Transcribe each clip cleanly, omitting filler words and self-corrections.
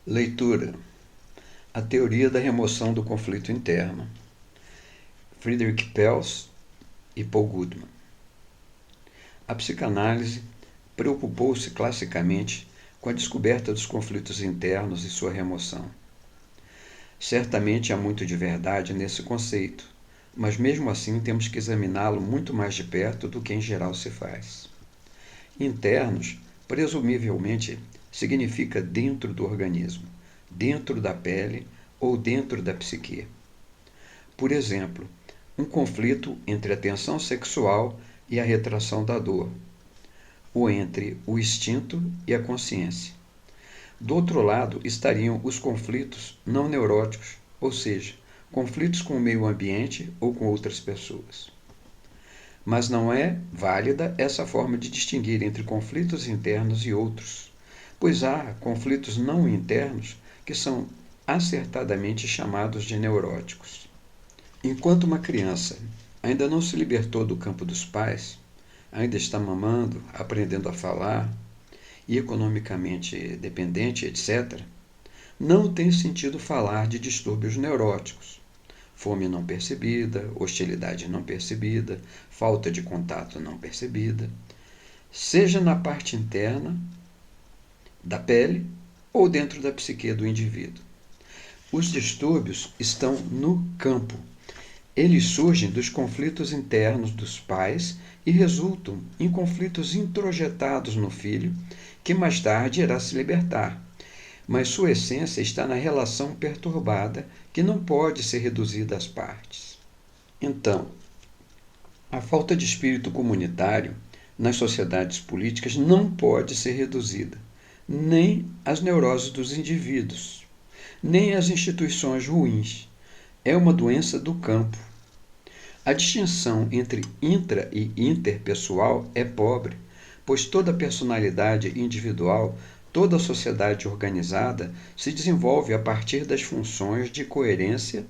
Leitura: A Teoria da Remoção do Conflito Interno, Friedrich Perls e Paul Goodman. A psicanálise preocupou-se classicamente com a descoberta dos conflitos internos e sua remoção. Certamente há muito de verdade nesse conceito, mas mesmo assim temos que examiná-lo muito mais de perto do que em geral se faz. Internos, presumivelmente, significa dentro do organismo, dentro da pele ou dentro da psique. Por exemplo, um conflito entre a tensão sexual e a retração da dor, ou entre o instinto e a consciência. Do outro lado estariam os conflitos não neuróticos, ou seja, conflitos com o meio ambiente ou com outras pessoas. Mas não é válida essa forma de distinguir entre conflitos internos e outros, pois há conflitos não internos que são acertadamente chamados de neuróticos. Enquanto uma criança ainda não se libertou do campo dos pais, ainda está mamando, aprendendo a falar e economicamente dependente, etc., não tem sentido falar de distúrbios neuróticos. Fome não percebida, hostilidade não percebida, falta de contato não percebida, seja na parte interna da pele ou dentro da psique do indivíduo. Os distúrbios estão no campo. Eles surgem dos conflitos internos dos pais e resultam em conflitos introjetados no filho, que mais tarde irá se libertar. Mas sua essência está na relação perturbada, que não pode ser reduzida às partes. Então, a falta de espírito comunitário nas sociedades políticas não pode ser reduzida, nem às neuroses dos indivíduos, nem às instituições ruins. É uma doença do campo. A distinção entre intra e interpessoal é pobre, pois toda personalidade individual, toda sociedade organizada se desenvolve a partir das funções de coerência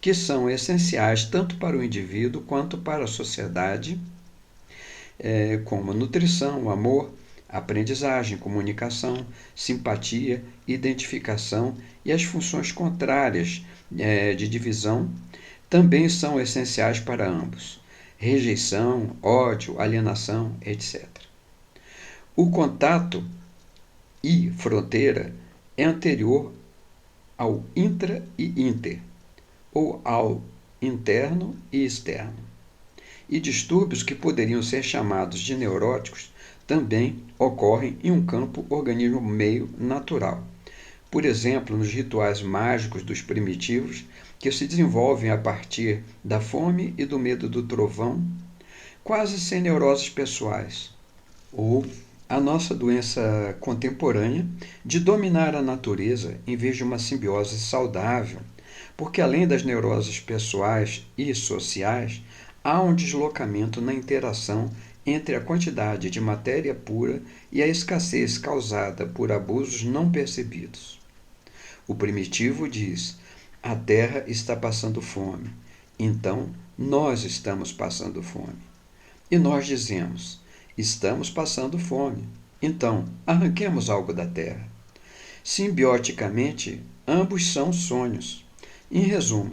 que são essenciais tanto para o indivíduo quanto para a sociedade, como a nutrição, o amor, aprendizagem, comunicação, simpatia, identificação e as funções contrárias de divisão também são essenciais para ambos: rejeição, ódio, alienação, etc. O contato e fronteira é anterior ao intra e inter, ou ao interno e externo. E distúrbios que poderiam ser chamados de neuróticos também ocorrem em um campo organismo meio natural. Por exemplo, nos rituais mágicos dos primitivos, que se desenvolvem a partir da fome e do medo do trovão, quase sem neuroses pessoais. Ou a nossa doença contemporânea de dominar a natureza em vez de uma simbiose saudável, porque além das neuroses pessoais e sociais, há um deslocamento na interação entre a quantidade de matéria pura e a escassez causada por abusos não percebidos. O primitivo diz: a terra está passando fome, então nós estamos passando fome. E nós dizemos: estamos passando fome, então arranquemos algo da terra. Simbioticamente, ambos são sonhos. Em resumo,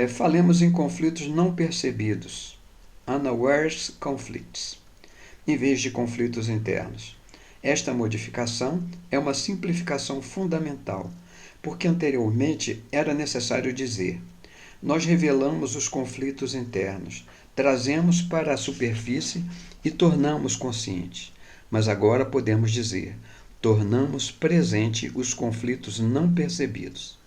falemos em conflitos não percebidos, unawares conflicts, em vez de conflitos internos. Esta modificação é uma simplificação fundamental, porque anteriormente era necessário dizer: nós revelamos os conflitos internos, trazemos para a superfície e tornamos consciente. Mas agora podemos dizer: tornamos presente os conflitos não percebidos.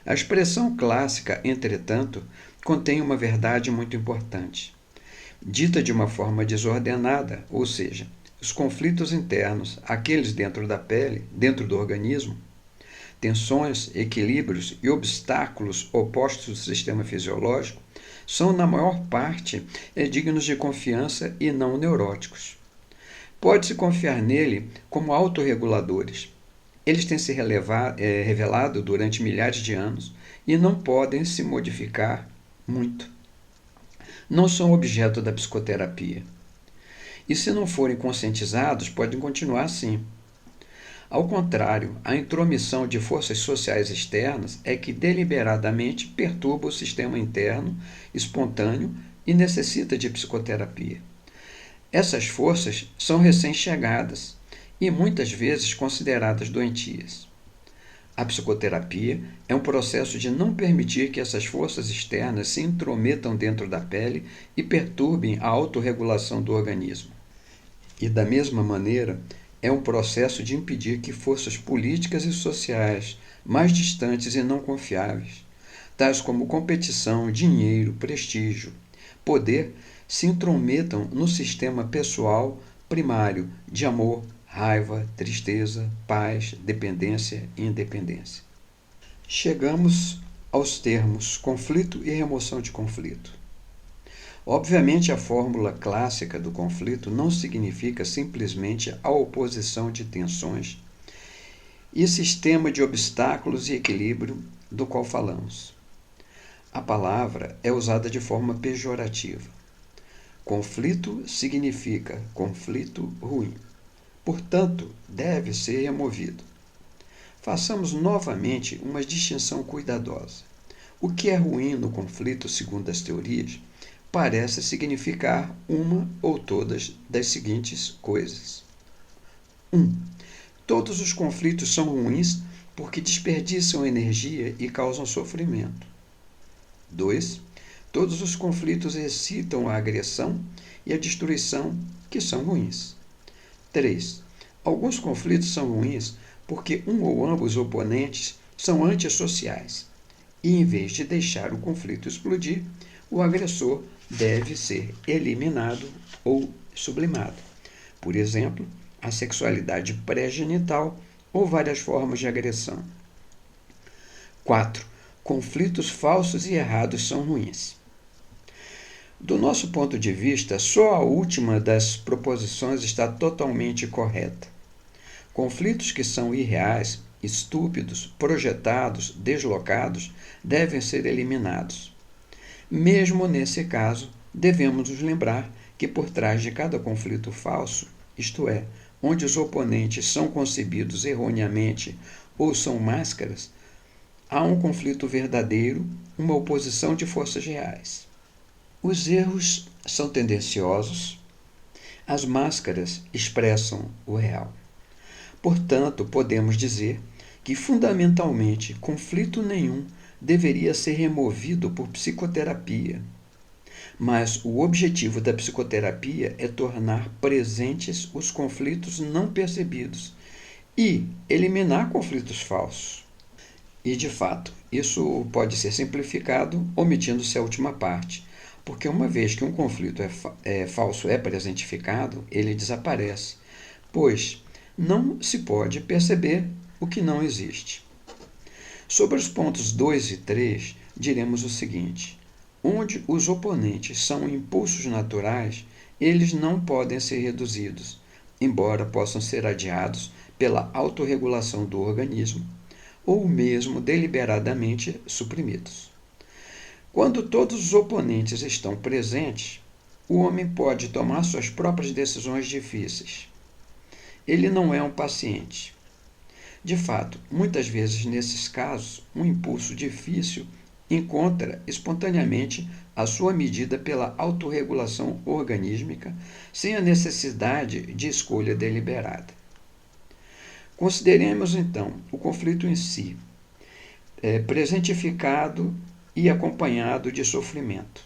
A expressão clássica, entretanto, contém uma verdade muito importante. Dita de uma forma desordenada, ou seja, os conflitos internos, aqueles dentro da pele, dentro do organismo, tensões, equilíbrios e obstáculos opostos do sistema fisiológico, são, na maior parte, dignos de confiança e não neuróticos. Pode-se confiar nele como autorreguladores. Eles têm se revelado durante milhares de anos e não podem se modificar muito. Não são objeto da psicoterapia. E se não forem conscientizados, podem continuar assim. Ao contrário, a intromissão de forças sociais externas é que deliberadamente perturba o sistema interno, espontâneo e necessita de psicoterapia. Essas forças são recém-chegadas e muitas vezes consideradas doentias. A psicoterapia é um processo de não permitir que essas forças externas se intrometam dentro da pele e perturbem a autorregulação do organismo. E, da mesma maneira, é um processo de impedir que forças políticas e sociais mais distantes e não confiáveis, tais como competição, dinheiro, prestígio, poder, se intrometam no sistema pessoal primário de amor, raiva, tristeza, paz, dependência e independência. Chegamos aos termos conflito e remoção de conflito. Obviamente, a fórmula clássica do conflito não significa simplesmente a oposição de tensões e sistema de obstáculos e equilíbrio do qual falamos. A palavra é usada de forma pejorativa. Conflito significa conflito ruim. Portanto, deve ser removido. Façamos novamente uma distinção cuidadosa. O que é ruim no conflito, segundo as teorias, parece significar uma ou todas das seguintes coisas. 1. Todos os conflitos são ruins porque desperdiçam energia e causam sofrimento. 2. Todos os conflitos excitam a agressão e a destruição, que são ruins. 3. Alguns conflitos são ruins porque um ou ambos oponentes são antissociais e, em vez de deixar o conflito explodir, o agressor deve ser eliminado ou sublimado. Por exemplo, a sexualidade pré-genital ou várias formas de agressão. 4. Conflitos falsos e errados são ruins. Do nosso ponto de vista, só a última das proposições está totalmente correta. Conflitos que são irreais, estúpidos, projetados, deslocados, devem ser eliminados. Mesmo nesse caso, devemos nos lembrar que por trás de cada conflito falso, isto é, onde os oponentes são concebidos erroneamente ou são máscaras, há um conflito verdadeiro, uma oposição de forças reais. Os erros são tendenciosos, as máscaras expressam o real. Portanto, podemos dizer que, fundamentalmente, conflito nenhum deveria ser removido por psicoterapia. Mas o objetivo da psicoterapia é tornar presentes os conflitos não percebidos e eliminar conflitos falsos. E, de fato, isso pode ser simplificado omitindo-se a última parte, porque uma vez que um conflito falso é presentificado, ele desaparece, pois não se pode perceber o que não existe. Sobre os pontos 2 e 3, diremos o seguinte: onde os oponentes são impulsos naturais, eles não podem ser reduzidos, embora possam ser adiados pela autorregulação do organismo, ou mesmo deliberadamente suprimidos. Quando todos os oponentes estão presentes, o homem pode tomar suas próprias decisões difíceis. Ele não é um paciente. De fato, muitas vezes nesses casos, um impulso difícil encontra espontaneamente a sua medida pela autorregulação organísmica, sem a necessidade de escolha deliberada. Consideremos, então, o conflito em si, presentificado e acompanhado de sofrimento.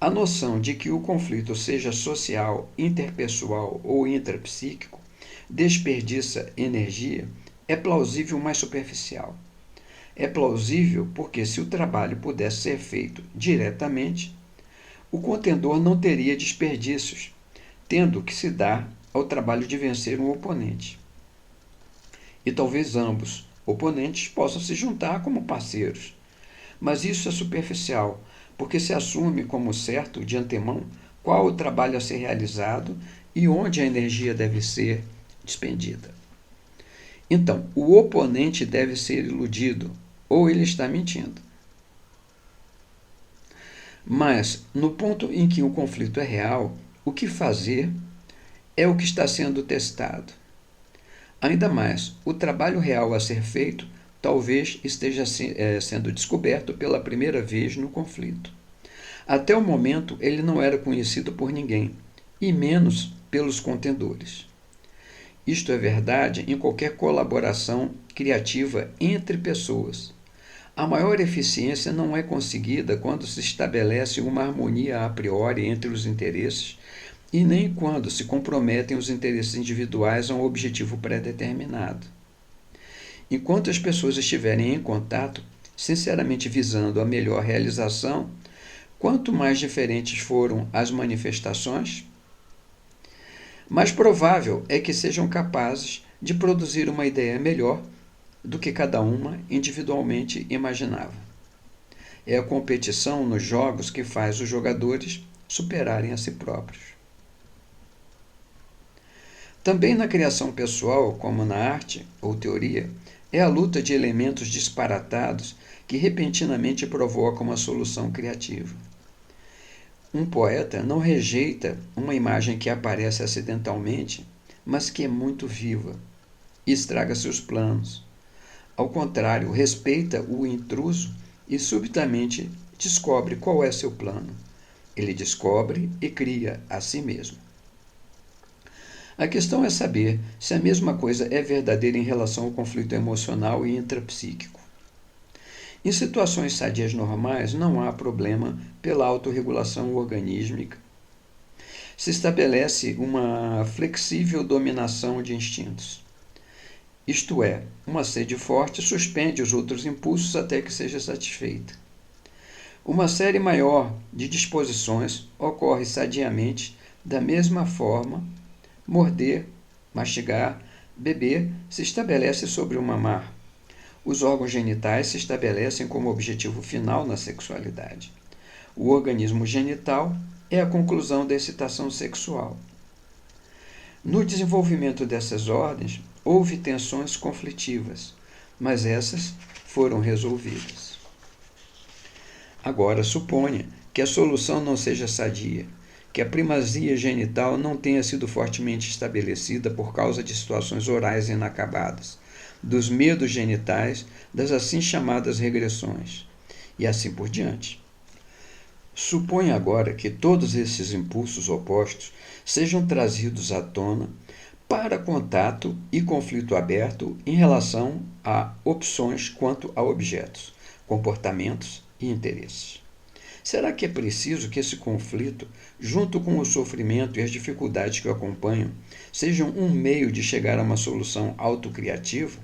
A noção de que o conflito seja social, interpessoal ou intrapsíquico desperdiça energia é plausível, mas superficial. É plausível porque, se o trabalho pudesse ser feito diretamente, o contendor não teria desperdícios, tendo que se dar ao trabalho de vencer um oponente. E talvez ambos oponentes possam se juntar como parceiros. Mas isso é superficial, porque se assume como certo de antemão qual o trabalho a ser realizado e onde a energia deve ser despendida. Então, o oponente deve ser iludido, ou ele está mentindo. Mas, no ponto em que o conflito é real, o que fazer é o que está sendo testado. Ainda mais, o trabalho real a ser feito talvez esteja sendo descoberto pela primeira vez no conflito. Até o momento, ele não era conhecido por ninguém, e menos pelos contendores. Isto é verdade em qualquer colaboração criativa entre pessoas. A maior eficiência não é conseguida quando se estabelece uma harmonia a priori entre os interesses e nem quando se comprometem os interesses individuais a um objetivo pré-determinado. Enquanto as pessoas estiverem em contato, sinceramente visando a melhor realização, quanto mais diferentes foram as manifestações, mais provável é que sejam capazes de produzir uma ideia melhor do que cada uma individualmente imaginava. É a competição nos jogos que faz os jogadores superarem a si próprios. Também na criação pessoal, como na arte ou teoria, é a luta de elementos disparatados que repentinamente provoca uma solução criativa. Um poeta não rejeita uma imagem que aparece acidentalmente, mas que é muito viva e estraga seus planos. Ao contrário, respeita o intruso e subitamente descobre qual é seu plano. Ele descobre e cria a si mesmo. A questão é saber se a mesma coisa é verdadeira em relação ao conflito emocional e intrapsíquico. Em situações sadias normais, não há problema pela autorregulação organísmica. Se estabelece uma flexível dominação de instintos. Isto é, uma sede forte suspende os outros impulsos até que seja satisfeita. Uma série maior de disposições ocorre sadiamente da mesma forma. Morder, mastigar, beber se estabelece sobre o mamar. Os órgãos genitais se estabelecem como objetivo final na sexualidade. O organismo genital é a conclusão da excitação sexual. No desenvolvimento dessas ordens, houve tensões conflitivas, mas essas foram resolvidas. Agora, suponha que a solução não seja sadia, que a primazia genital não tenha sido fortemente estabelecida por causa de situações orais inacabadas, dos medos genitais, das assim chamadas regressões, e assim por diante. Suponha agora que todos esses impulsos opostos sejam trazidos à tona para contato e conflito aberto em relação a opções quanto a objetos, comportamentos e interesses. Será que é preciso que esse conflito, junto com o sofrimento e as dificuldades que o acompanham, sejam um meio de chegar a uma solução autocriativa?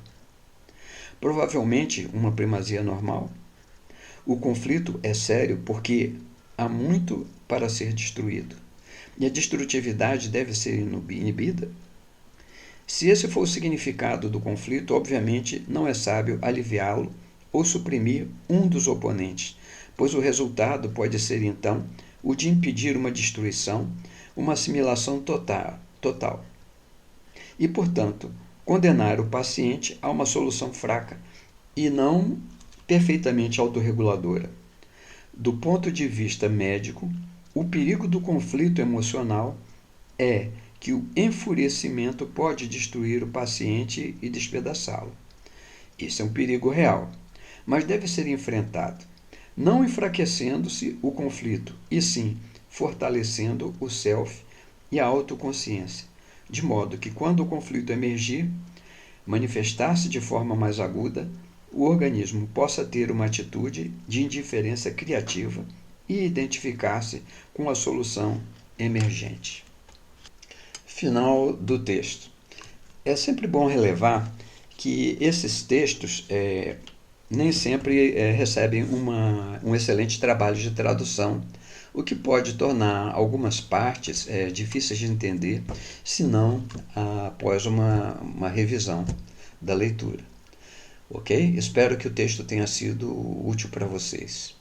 Provavelmente uma primazia normal. O conflito é sério porque há muito para ser destruído, e a destrutividade deve ser inibida. Se esse for o significado do conflito, obviamente não é sábio aliviá-lo ou suprimir um dos oponentes, pois o resultado pode ser, então, o de impedir uma destruição, uma assimilação total. E, portanto, condenar o paciente a uma solução fraca e não perfeitamente autorreguladora. Do ponto de vista médico, o perigo do conflito emocional é que o enfurecimento pode destruir o paciente e despedaçá-lo. Esse é um perigo real, mas deve ser enfrentado, não enfraquecendo-se o conflito, e sim fortalecendo o self e a autoconsciência, de modo que quando o conflito emergir, manifestar-se de forma mais aguda, o organismo possa ter uma atitude de indiferença criativa e identificar-se com a solução emergente. Final do texto. É sempre bom relevar que esses textos nem sempre recebem um excelente trabalho de tradução, o que pode tornar algumas partes difíceis de entender, se não após uma revisão da leitura. Ok? Espero que o texto tenha sido útil para vocês.